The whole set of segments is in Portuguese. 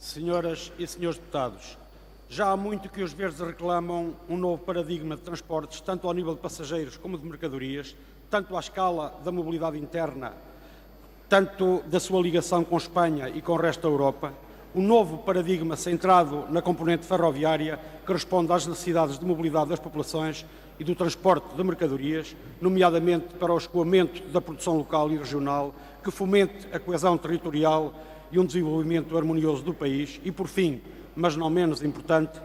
Senhoras e senhores deputados, já há muito que os verdes reclamam um novo paradigma de transportes, tanto ao nível de passageiros como de mercadorias, tanto à escala da mobilidade interna, tanto da sua ligação com Espanha e com o resto da Europa, um novo paradigma centrado na componente ferroviária que responde às necessidades de mobilidade das populações e do transporte de mercadorias, nomeadamente para o escoamento da produção local e regional, que fomente a coesão territorial e um desenvolvimento harmonioso do país e, por fim, mas não menos importante,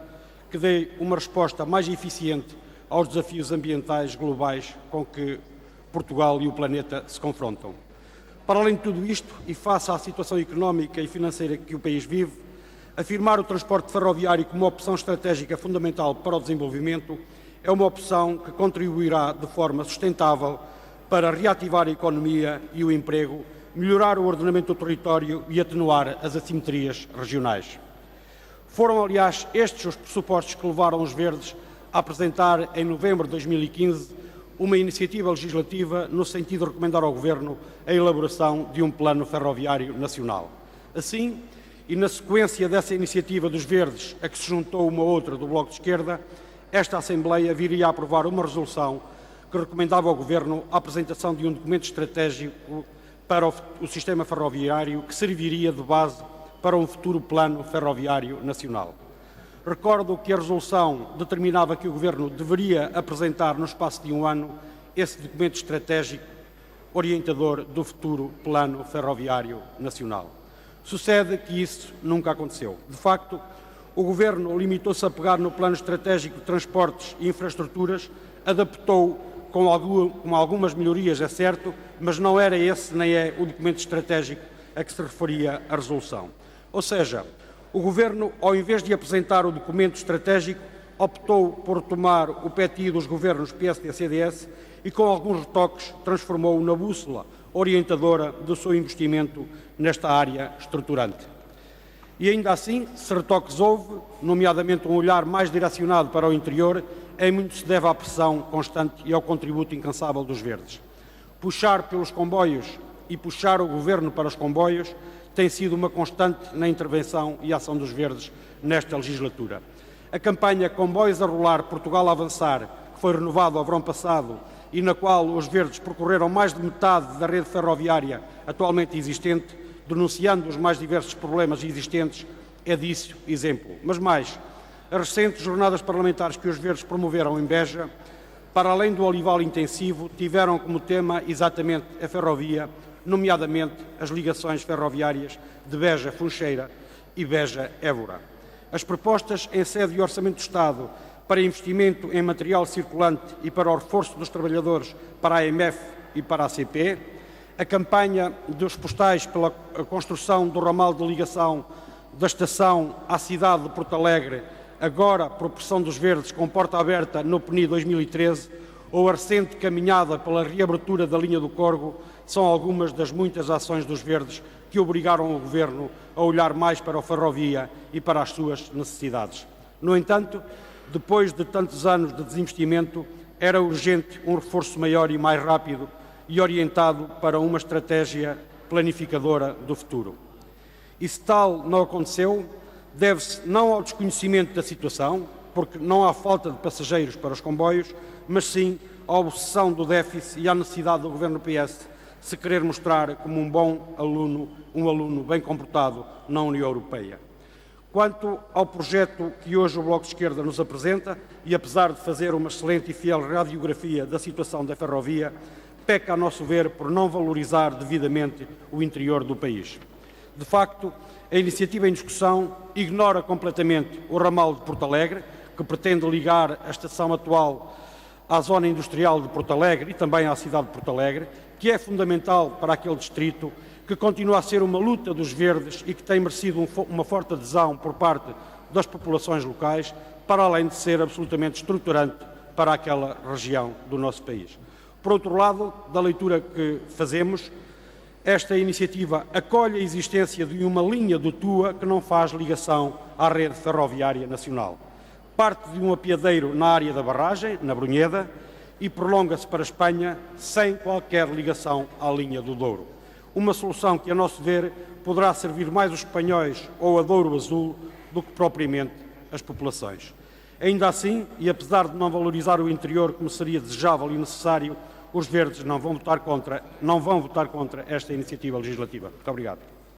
que dê uma resposta mais eficiente aos desafios ambientais globais com que Portugal e o planeta se confrontam. Para além de tudo isto, e face à situação económica e financeira que o país vive, afirmar o transporte ferroviário como opção estratégica fundamental para o desenvolvimento é uma opção que contribuirá de forma sustentável para reativar a economia e o emprego, melhorar o ordenamento do território e atenuar as assimetrias regionais. Foram, aliás, estes os pressupostos que levaram os Verdes a apresentar, em novembro de 2015, uma iniciativa legislativa no sentido de recomendar ao Governo a elaboração de um plano ferroviário nacional. Assim, e na sequência dessa iniciativa dos Verdes, a que se juntou uma outra do Bloco de Esquerda, esta Assembleia viria a aprovar uma resolução que recomendava ao Governo a apresentação de um documento estratégico para o sistema ferroviário que serviria de base para um futuro plano ferroviário nacional. Recordo que a resolução determinava que o Governo deveria apresentar no espaço de um ano esse documento estratégico orientador do futuro plano ferroviário nacional. Sucede que isso nunca aconteceu. De facto, o Governo limitou-se a pegar no plano estratégico de transportes e infraestruturas, adaptou com algumas melhorias, é certo, mas não era esse nem é o documento estratégico a que se referia a resolução. Ou seja, o Governo, ao invés de apresentar o documento estratégico, optou por tomar o PETI dos governos PSD e CDS e, com alguns retoques, transformou-o na bússola orientadora do seu investimento nesta área estruturante. E ainda assim, se retoques houve, nomeadamente um olhar mais direcionado para o interior, em muito se deve à pressão constante e ao contributo incansável dos Verdes. Puxar pelos comboios e puxar o Governo para os comboios tem sido uma constante na intervenção e ação dos Verdes nesta legislatura. A campanha Comboios a Rolar, Portugal a Avançar, que foi renovada ao verão passado e na qual os Verdes percorreram mais de metade da rede ferroviária atualmente existente, denunciando os mais diversos problemas existentes, é disso exemplo. Mas mais, as recentes jornadas parlamentares que os Verdes promoveram em Beja, para além do olival intensivo, tiveram como tema exatamente a ferrovia, nomeadamente as ligações ferroviárias de Beja-Funcheira e Beja-Évora. As propostas em sede de Orçamento do Estado para investimento em material circulante e para o reforço dos trabalhadores para a AMF e para a ACP, a campanha dos postais pela construção do ramal de ligação da estação à cidade de Porto Alegre, agora por pressão dos Verdes com porta aberta no PNI 2013, ou a recente caminhada pela reabertura da linha do Corgo, são algumas das muitas ações dos Verdes que obrigaram o Governo a olhar mais para a ferrovia e para as suas necessidades. No entanto, depois de tantos anos de desinvestimento, era urgente um reforço maior e mais rápido e orientado para uma estratégia planificadora do futuro. E se tal não aconteceu, deve-se não ao desconhecimento da situação, porque não há falta de passageiros para os comboios, mas sim à obsessão do déficit e à necessidade do Governo PS se querer mostrar como um bom aluno, um aluno bem comportado na União Europeia. Quanto ao projeto que hoje o Bloco de Esquerda nos apresenta, e apesar de fazer uma excelente e fiel radiografia da situação da ferrovia, peca, a nosso ver, por não valorizar devidamente o interior do país. De facto, a iniciativa em discussão ignora completamente o ramal de Porto Alegre, que pretende ligar a estação atual à zona industrial de Porto Alegre e também à cidade de Porto Alegre, que é fundamental para aquele distrito, que continua a ser uma luta dos Verdes e que tem merecido uma forte adesão por parte das populações locais, para além de ser absolutamente estruturante para aquela região do nosso país. Por outro lado, da leitura que fazemos, esta iniciativa acolhe a existência de uma linha do TUA que não faz ligação à rede ferroviária nacional. Parte de um apiadeiro na área da barragem, na Brunheda, e prolonga-se para a Espanha sem qualquer ligação à linha do Douro. uma solução que, a nosso ver, poderá servir mais os espanhóis ou a Douro Azul do que propriamente as populações. Ainda assim, e apesar de não valorizar o interior como seria desejável e necessário, os verdes não vão votar contra esta iniciativa legislativa. Muito obrigado.